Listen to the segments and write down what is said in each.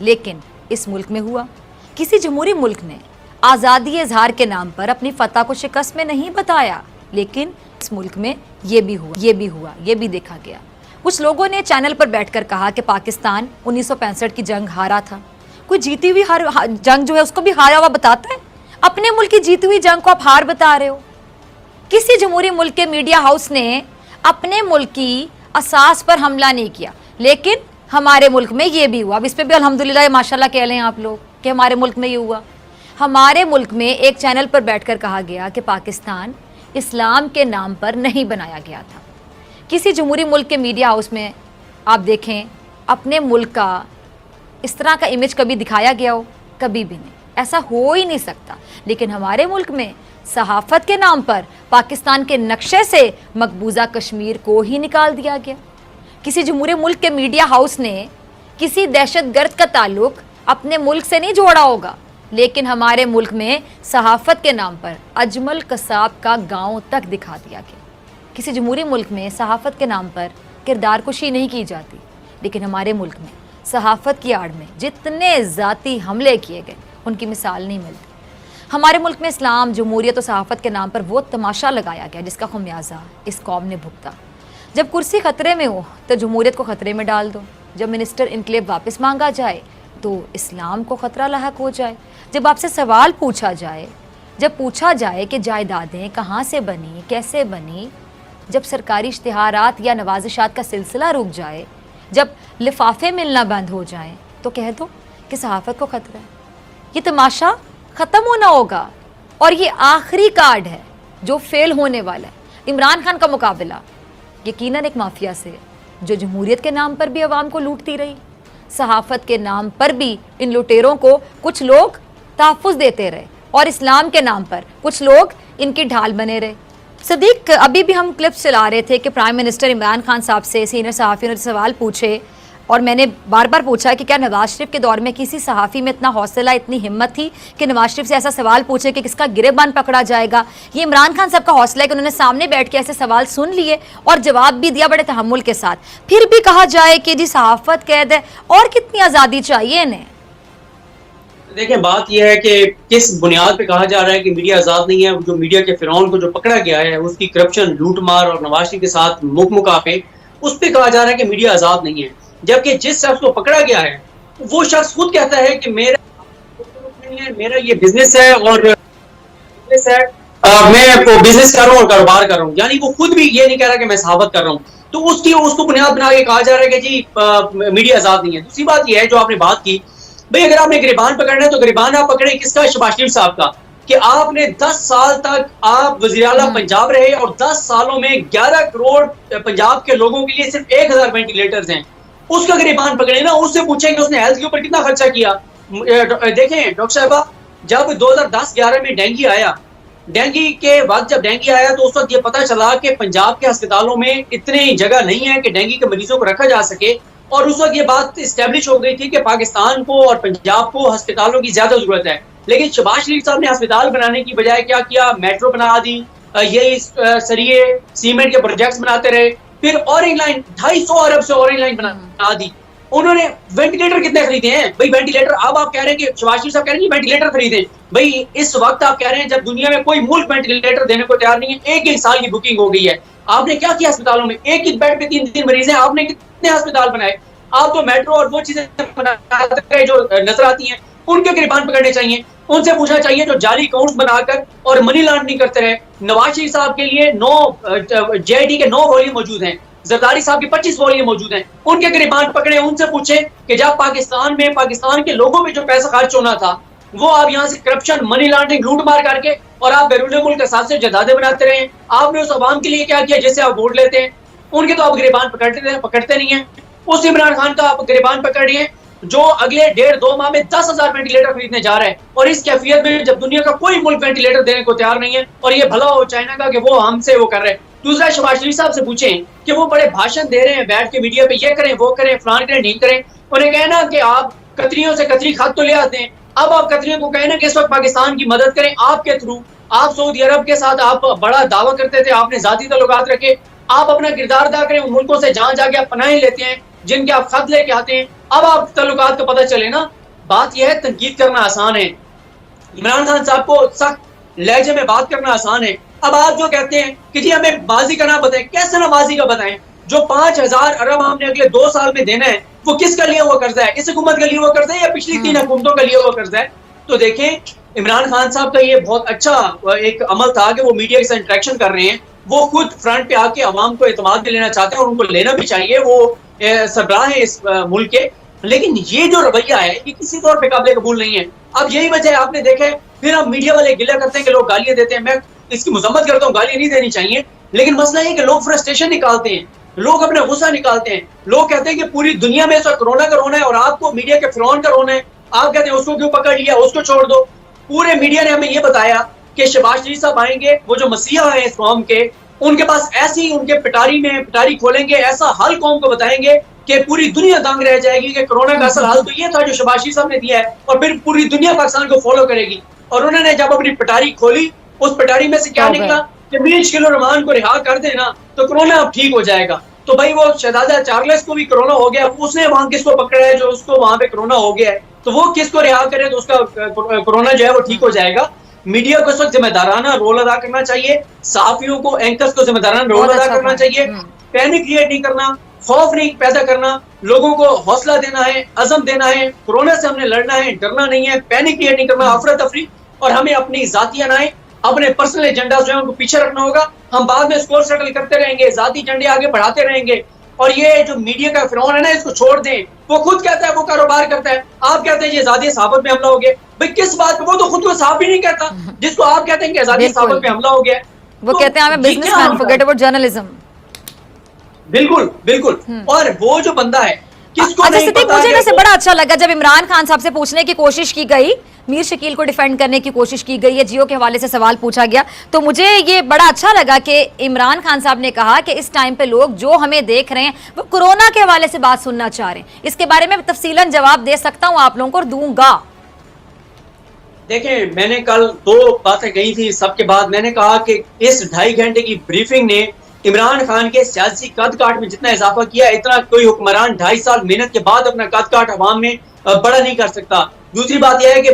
لیکن اس ملک میں ہوا. کسی جمہوری ملک نے آزادی اظہار کے نام پر اپنی فتح کو شکست میں نہیں بتایا، لیکن اس ملک میں یہ بھی ہوا، یہ بھی دیکھا گیا. کچھ لوگوں نے چینل پر بیٹھ کر کہا کہ پاکستان 1965 کی جنگ ہارا تھا. کوئی جیتی ہوئی جنگ جو ہے اس کو بھی ہارا ہوا بتاتا ہے؟ اپنے ملک کی جیتی ہوئی جنگ کو آپ ہار بتا رہے ہو. کسی جمہوری ملک کے میڈیا ہاؤس نے اپنے ملک کی اساس پر حملہ نہیں کیا، لیکن ہمارے ملک میں یہ بھی ہوا. اب اس پہ بھی الحمدللہ ماشاءاللہ کہہ لیں آپ لوگ کہ ہمارے ملک میں یہ ہوا. ہمارے ملک میں ایک چینل پر بیٹھ کر کہا گیا کہ پاکستان اسلام کے نام پر نہیں بنایا گیا تھا. کسی جمہوری ملک کے میڈیا ہاؤس میں آپ دیکھیں اپنے ملک کا اس طرح کا امیج کبھی دکھایا گیا ہو؟ کبھی بھی نہیں. ایسا ہو ہی نہیں سکتا. لیکن ہمارے ملک میں صحافت کے نام پر پاکستان کے نقشے سے مقبوضہ کشمیر کو ہی نکال دیا گیا. کسی جمہوری ملک کے میڈیا ہاؤس نے کسی دہشت گرد کا تعلق اپنے ملک سے نہیں جوڑا ہوگا، لیکن ہمارے ملک میں صحافت کے نام پر اجمل قصاب کا گاؤں تک دکھا دیا گیا. کسی جمہوری ملک میں صحافت کے نام پر کردار کشی نہیں کی جاتی، لیکن ہمارے ملک میں صحافت کی آڑ میں جتنے ذاتی حملے کیے گئے ان کی مثال نہیں ملتی. ہمارے ملک میں اسلام، جمہوریت اور صحافت کے نام پر وہ تماشا لگایا گیا جس کا خمیازہ اس قوم نے بھگتا. جب کرسی خطرے میں ہو تو جمہوریت کو خطرے میں ڈال دو. جب منسٹر انکلیو واپس مانگا جائے تو اسلام کو خطرہ لاحق ہو جائے. جب آپ سے سوال پوچھا جائے، جب پوچھا جائے کہ جائیدادیں کہاں سے بنی، کیسے بنی، جب سرکاری اشتہارات یا نوازشات کا سلسلہ رک جائے، جب لفافے ملنا بند ہو جائیں، تو کہہ دو کہ صحافت کو خطرہ ہے. یہ تماشا ختم ہونا ہوگا اور یہ آخری کارڈ ہے جو فیل ہونے والا ہے. عمران خان کا مقابلہ یقیناً ایک مافیا سے ہے جو جمہوریت کے نام پر بھی عوام کو لوٹتی رہی، صحافت کے نام پر بھی ان لوٹیروں کو کچھ لوگ تحفظ دیتے رہے، اور اسلام کے نام پر کچھ لوگ ان کی ڈھال بنے رہے. صدیق، ابھی بھی ہم کلپس چلا رہے تھے کہ پرائم منسٹر عمران خان صاحب سے سینئر صحافیوں نے سوال پوچھے، اور میں نے بار بار پوچھا کہ کیا نواز شریف کے دور میں کسی صحافی میں اتنا حوصلہ، اتنی ہمت تھی کہ نواز شریف سے ایسا سوال پوچھے کہ کس کا گریبان پکڑا جائے گا؟ یہ عمران خان صاحب کا حوصلہ ہے کہ انہوں نے سامنے بیٹھ کے ایسے سوال سن لیے اور جواب بھی دیا بڑے تحمل کے ساتھ. پھر بھی کہا جائے کہ جی صحافت قید ہے، اور کتنی آزادی چاہیے انہیں؟ دیکھیں، بات یہ ہے کہ کس بنیاد پہ کہا جا رہا ہے کہ میڈیا آزاد نہیں ہے. جو میڈیا کے فرعون کو جو پکڑا گیا ہے، اس کی کرپشن، لوٹ مار اور نواز شریف کے ساتھ مکافے، اس پہ کہا جا رہا ہے کہ میڈیا آزاد نہیں ہے. جبکہ جس شخص کو پکڑا گیا ہے وہ شخص خود کہتا ہے کہ میرا یہ بزنس ہے اور میں بزنس کر رہا ہوں اور کاروبار کر رہا ہوں. یعنی وہ خود بھی یہ نہیں کہہ رہا کہ میں صحافت کر رہا ہوں. تو اس کو بنیاد بنا کے کہا جا رہا ہے کہ جی میڈیا آزاد نہیں ہے. دوسری بات یہ ہے جو آپ نے بات کی، بھئی اگر آپ نے گریبان پکڑنا ہے تو گریبان آپ پکڑیں کس کا؟ شہباز شریف صاحب کا، کہ آپ نے 10 سال تک آپ وزیر اعلیٰ پنجاب رہے اور 10 سالوں میں 11 کروڑ پنجاب کے لوگوں کے لیے صرف 1000 وینٹیلیٹرز ہیں. اس کا گریبان پکڑے نا، اس سے پوچھیں کہ اس نے ہیلتھ کے اوپر کتنا خرچہ کیا. دیکھیں ڈاکٹر صاحبہ، جب 2010-11 میں ڈینگی آیا، ڈینگی کے وقت جب ڈینگی آیا تو اس وقت یہ پتا چلا کہ پنجاب کے ہسپتالوں میں اتنی جگہ نہیں ہے کہ ڈینگی کے مریضوں کو رکھا جا سکے. اور اس وقت یہ بات اسٹیبلش ہو گئی تھی کہ پاکستان کو اور پنجاب کو ہسپتالوں کی زیادہ ضرورت ہے. لیکن شہباز شریف صاحب نے ہسپتال بنانے کی بجائے کیا کیا؟ میٹرو بنا دی، یہی سریے سیمنٹ کے پروجیکٹس بناتے رہے. پھر اورنج لائن 250 ارب سے اورنج لائن بنا دی. انہوں نے وینٹیلیٹر کتنے خریدے ہیں بھائی؟ وینٹیلیٹر اب آپ کہہ رہے ہیں کہ شہباز شریف صاحب کہہ رہے ہیں وینٹیلیٹر خریدیں. بھائی اس وقت آپ کہہ رہے ہیں جب دنیا میں کوئی ملک وینٹیلیٹر دینے کو تیار نہیں ہے، ایک سال کی بکنگ ہو گئی ہے. آپ نے کیا کیا ہسپتالوں میں؟ ایک بیڈ پہ 3 مریض ہیں، آپ نے کتنے ہسپتال بنائے؟ آپ تو میٹرو اور وہ چیزیں جو نظر آتی ہیں ان کے گریبان پکڑنے چاہیے. ان سے پوچھنا چاہیے جو جعلی اکاؤنٹس بنا کر اور منی لانڈرنگ کرتے رہے. نواز شریف صاحب کے لیے 9 جے ڈی کے 9 والیوم موجود ہیں، زرداری صاحب کے 25 والیوم موجود ہیں. ان کے گریبان پکڑے، ان سے پوچھیں کہ جب پاکستان میں پاکستان کے لوگوں پہ جو پیسہ خرچ ہونا تھا وہ آپ یہاں سے کرپشن، منی لانڈرنگ، لوٹ مار کر کے اور آپ بیرون ملک کے ساتھ سے جائیدادیں بناتے رہے. آپ نے اس عوام کے لیے کیا کیا جس سے آپ ووٹ لیتے ہیں؟ ان کے تو آپ گریبان پکڑتے نہیں ہیں. اس عمران خان کا آپ گریبان پکڑ رہی ہیں جو اگلے 1.5-2 ماہ میں 10,000 وینٹیلیٹر خریدنے جا رہا ہے، اور اس کیفیت میں جب دنیا کا کوئی ملک وینٹیلیٹر دینے کو تیار نہیں ہے. اور یہ بھلا ہو چائنا کا کہ وہ ہم سے وہ کر رہے ہیں. دوسرا، شہباز شریف صاحب سے پوچھیں کہ وہ بڑے بھاشن دے رہے ہیں بیٹھ کے میڈیا پہ، یہ کریں وہ کریں فلان کریں نہیں کریں. انہیں کہنا کہ آپ قطریوں سے قطری خط تو لے آتے ہیں. اب آپ قطریوں کو کہنا کہ اس وقت پاکستان کی مدد کریں آپ کے تھرو. آپ سعودی عرب کے ساتھ آپ بڑا دعویٰ کرتے تھے، آپ نے ذاتی تعلقات رکھے. آپ اپنا کردار ادا کریں، ان ملکوں سے جہاں جا کے آپ پناہیں لیتے ہیں. جن کے آپ خط لے کے آتے ہیں، اب آپ تعلقات کا پتہ چلے نا. بات یہ ہے تنقید کرنا آسان ہے، عمران خان صاحب کو سخت لہجے میں بات کرنا آسان ہے. اب آپ جو کہتے ہیں کہ جی ہمیں ماضی کا نہ بتائیں، کیسے نہ ماضی کا بتائیں؟ جو 5,000 ارب ہم نے اگلے 2 سال میں دینا ہے وہ کس کا لیا ہوا قرضہ ہے؟ اس حکومت کا لیا ہوا قرضہ ہے یا پچھلی 3 حکومتوں کا لیا ہوا قرضہ ہے؟ تو دیکھیں عمران خان صاحب کا یہ بہت اچھا ایک عمل تھا کہ وہ میڈیا کے ساتھ انٹریکشن کر رہے ہیں، وہ خود فرنٹ پہ آ کے عوام کو اعتماد میں لینا چاہتے ہیں اور ان کو لینا بھی چاہیے، وہ سربراہ ہیں اس ملک کے. لیکن یہ جو رویہ ہے یہ کسی طور پہ قابل قبول نہیں ہے. اب یہی وجہ ہے، آپ نے دیکھا ہے پھر ہم میڈیا والے گلہ کرتے ہیں کہ لوگ گالیاں دیتے ہیں. میں اس کی مذمت کرتا ہوں، گالیاں نہیں دینی چاہیے، لیکن مسئلہ یہ کہ لوگ فرسٹریشن نکالتے ہیں، لوگ اپنا غصہ نکالتے ہیں. لوگ کہتے ہیں کہ پوری دنیا میں اس وقت کرونا کا رونا ہے اور آپ کو میڈیا کے فرعون کا رونا ہے. آپ کہتے ہیں اس کو کیوں پکڑ لیا، اس کو چھوڑ دو. پورے میڈیا نے ہمیں یہ بتایا کہ شہباز شریف صاحب آئیں گے، وہ جو مسیحا ہیں اس قوم کے، ان کے پاس ایسی ان کے پٹاری کھولیں گے، ایسا حل قوم کو بتائیں گے کہ پوری دنیا دنگ رہ جائے گی کہ کرونا کا اصل حل تو یہ تھا جو شہباز شریف صاحب نے دیا ہے، اور پھر پوری دنیا پاکستان کو فالو کرے گی. اور انہوں نے جب اپنی پٹاری کھولی، اس پٹاری میں سے کیا نکلا کہ 20 کلو رمان کو رہا کر دینا تو کرونا اب ٹھیک ہو جائے گا. تو بھائی وہ شہزادہ چارلس کو بھی کرونا ہو گیا، اس نے وہاں کس کو پکڑا ہے جو اس کو وہاں پہ کرونا ہو گیا ہے، تو وہ کس کو رہا کرے تو اس کا کرونا جو ہے وہ ٹھیک ہو جائے گا. میڈیا کو اس وقت ذمہ دارانہ رول ادا کرنا چاہیے، صحافیوں کو، اینکرز کو ذمہ دارانہ رول ادا کرنا چاہیے. پینک کریٹ نہیں کرنا، خوف نہیں پیدا کرنا، لوگوں کو حوصلہ دینا ہے، عزم دینا ہے. کورونا سے ہم نے لڑنا ہے، ڈرنا نہیں ہے. پینک کریٹ نہیں کرنا، افراتفری، اور ہمیں اپنی ذاتی انائیں، اپنے پرسنل ایجنڈا جو ہیں ان کو پیچھے رکھنا ہوگا. ہم بعد میں اسکور سیٹل کرتے رہیں گے، ذاتی ایجنڈے آگے بڑھاتے رہیں گے. اور یہ جو میڈیا کا فرعون ہے نا، اس کو چھوڑ دیں. وہ خود کہتا ہے وہ کاروبار کرتا ہے، آپ کہتے ہیں یہ آزادی صحافت پہ حملہ ہو گیا. بھائی کس بات پہ؟ وہ تو خود کو صاف بھی نہیں کہتا، جس کو آپ کہتے ہیں کہ آزادی صحافت پہ حملہ ہو گیا. وہ کہتے ہیں ہمیں business man, forget about journalism. بالکل بالکل. اور وہ جو بندہ ہے کس کو نہیں پتا. مجھے ویسے بڑا اچھا لگا جب عمران خان صاحب سے پوچھنے کی کوشش کی گئی، میر شکیل کو ڈیفینڈ کرنے کی کوشش کی گئی ہے، جیو کے حوالے سے سوال پوچھا گیا، تو مجھے یہ بڑا اچھا لگا کہ عمران خان صاحب نے کہا کہ اس ٹائم پہ لوگ جو ہمیں دیکھ رہے ہیں وہ کورونا کے حوالے سے بات سننا چاہ رہے ہیں. اس کے بارے میں تفصیلاً جواب دے سکتا ہوں آپ لوگوں کو اور دوں گا. دیکھیں میں نے کل 2 باتیں کہی تھی سب کے بعد. میں نے کہا کہ اس 2.5 گھنٹے کی بریفنگ نے عمران خان کے سیاسی قد کاٹ میں جتنا اضافہ کیا، اتنا کوئی حکمران 2.5 سال محنت کے بعد اپنا قد کاٹ عوام میں بڑا نہیں کر سکتا. دوسری بات یہ ہے کہ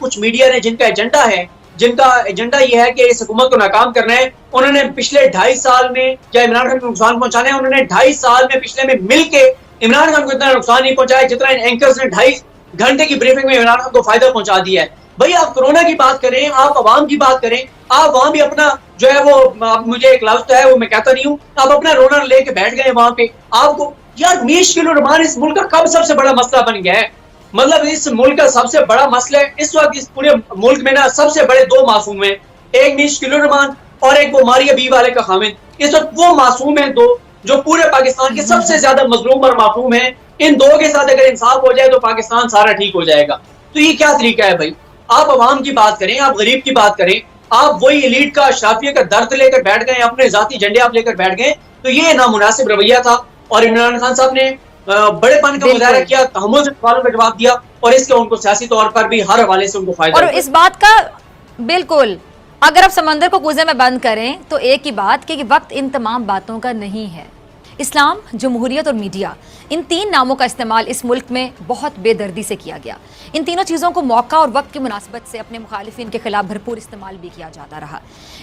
کچھ میڈیا نے جن کا ایجنڈا یہ ہے کہ اس حکومت کو ناکام کرنا ہے، انہوں نے پچھلے 2.5 سال میں کیا عمران خان کو نقصان پہنچانا ہے؟ انہوں نے 2.5 سال میں پچھلے میں مل کے عمران خان کو اتنا نقصان نہیں پہنچایا جتنا ان اینکرز نے 2.5 گھنٹے کی بریفنگ میں عمران خان کو فائدہ پہنچا دیا ہے. بھائی آپ کورونا کی بات کریں، آپ عوام کی بات کریں، آپ وہاں بھی اپنا جو ہے وہ، مجھے ایک لفظ ہے وہ میں کہتا نہیں ہوں، آپ اپنا رونا لے کے بیٹھ گئے وہاں پہ. آپ کو یار 20 کلو رمان اس ملک کا کب سب سے بڑا مسئلہ بن گیا ہے؟ مطلب اس ملک کا سب سے بڑا مسئلہ ہے اس وقت. اس پورے ملک میں نا سب سے بڑے 2 معصوم ہیں، ایک 20 کلو رمان اور ایک وہ ماریا بی والے کا خامد. اس وقت وہ معصوم ہیں 2 جو پورے پاکستان کے سب سے زیادہ مظلوم اور معصوم ہیں. ان 2 کے ساتھ اگر انصاف ہو جائے تو پاکستان سارا ٹھیک ہو جائے گا. تو یہ کیا طریقہ ہے بھائی؟ آپ عوام کی بات کریں، آپ غریب کی بات کریں، آپ وہی ایلیٹ کا، اشرافیہ کا درد لے کر بیٹھ گئے، اپنے ذاتی جھنڈے آپ لے کر بیٹھ گئے. تو یہ نامناسب رویہ تھا. اور عمران خان صاحب نے بڑے پن کا مظاہرہ کیا، تحمل سے سوالوں کا جواب دیا، اور اس کے ان کو سیاسی طور پر بھی ہر حوالے سے ان کو فائدہ. اور اس بات کا بالکل، اگر آپ سمندر کو کوزے میں بند کریں تو ایک ہی بات کہ وقت ان تمام باتوں کا نہیں ہے. اسلام، جمہوریت اور میڈیا، ان 3 ناموں کا استعمال اس ملک میں بہت بے دردی سے کیا گیا. ان تینوں چیزوں کو موقع اور وقت کی مناسبت سے اپنے مخالفین کے خلاف بھرپور استعمال بھی کیا جاتا رہا.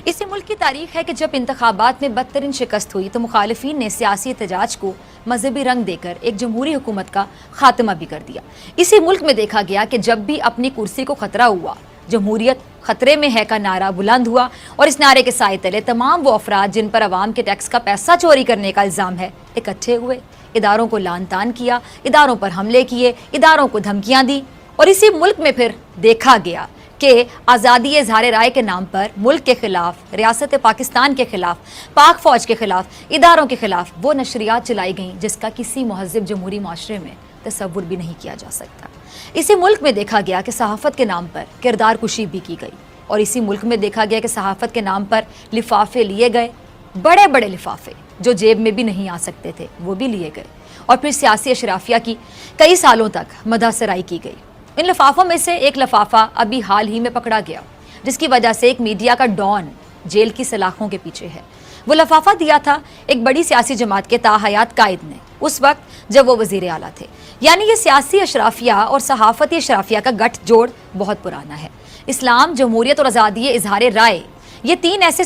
اسی ملک کی تاریخ ہے کہ جب انتخابات میں بدترین شکست ہوئی تو مخالفین نے سیاسی احتجاج کو مذہبی رنگ دے کر ایک جمہوری حکومت کا خاتمہ بھی کر دیا. اسی ملک میں دیکھا گیا کہ جب بھی اپنی کرسی کو خطرہ ہوا، جمہوریت خطرے میں ہے کا نعرہ بلند ہوا، اور اس نعرے کے سائے تلے تمام وہ افراد جن پر عوام کے ٹیکس کا پیسہ چوری کرنے کا الزام ہے اکٹھے ہوئے، اداروں کو لعن طعن کیا، اداروں پر حملے کیے، اداروں کو دھمکیاں دی. اور اسی ملک میں پھر دیکھا گیا کہ آزادی اظہار رائے کے نام پر ملک کے خلاف، ریاست پاکستان کے خلاف، پاک فوج کے خلاف، اداروں کے خلاف وہ نشریات چلائی گئیں جس کا کسی مہذب جمہوری معاشرے میں تصور بھی نہیں کیا جا سکتا. اسی ملک میں دیکھا گیا کہ صحافت کے نام پر کردار کشی بھی کی گئی. اور اسی ملک میں دیکھا گیا کہ صحافت کے نام پر لفافے لیے گئے، بڑے بڑے لفافے جو جیب میں بھی نہیں آ سکتے تھے وہ بھی لیے گئے. اور پھر سیاسی اشرافیہ کی کئی سالوں تک مدح سرائی کی گئی. ان لفافوں میں سے ایک لفافہ ابھی حال ہی میں پکڑا گیا، جس کی وجہ سے ایک میڈیا کا ڈان جیل کی سلاخوں کے پیچھے ہے. وہ لفافہ دیا تھا ایک بڑی سیاسی جماعت کے تاحیات قائد نے اس وقت جب وہ وزیر اعلیٰ تھے. یعنی یہ سیاسی اشرافیہ اور صحافتی اشرافیہ کا گٹھ جوڑ بہت پرانا ہے. اسلام، جمہوریت اور آزادی اظہار رائے، یہ تین ایسے